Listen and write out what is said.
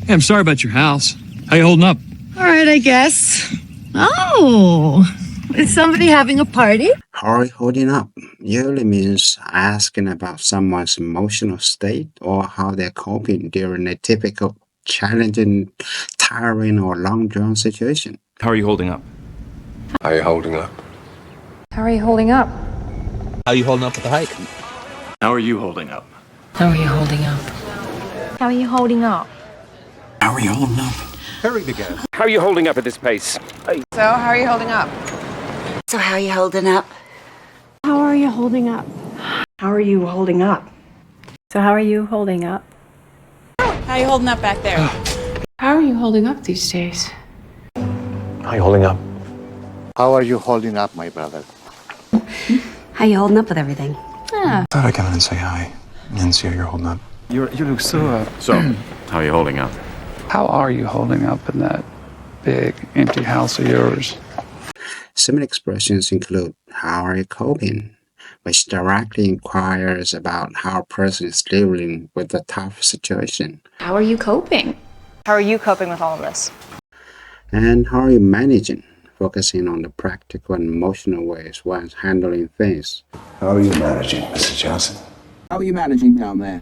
Hey, I'm sorry about your house. How you holding up? All right, I guess. Oh, is somebody having a party? How are you holding up usually means asking about someone's emotional state or how they're coping during a typical challenging, tiring, or long-drawn situation. How are you holding up? How are you holding up? How are you holding up? How are you holding up with the hike? How are you holding up? How are you holding up? How are you holding up? How are you holding up? Hurry together. How are you holding up at this pace? So, how are you holding up? So how are you holding up? How are you holding up? How are you holding up? So how are you holding up? How are you holding up back there? How are you holding up these days? How are you holding up? How are you holding up, my brother? How are you holding up with everything? I thought I'd come in and say hi and see how you're holding up. You look so, So, how are you holding up? How are you holding up in that big, empty house of yours? Similar expressions include how are you coping, which directly inquires about how a person is dealing with a tough situation. How are you coping? How are you coping with all of this? And how are you managing, focusing on the practical and emotional ways while handling things. How are you managing, Mr. Johnson? how are you managing down there?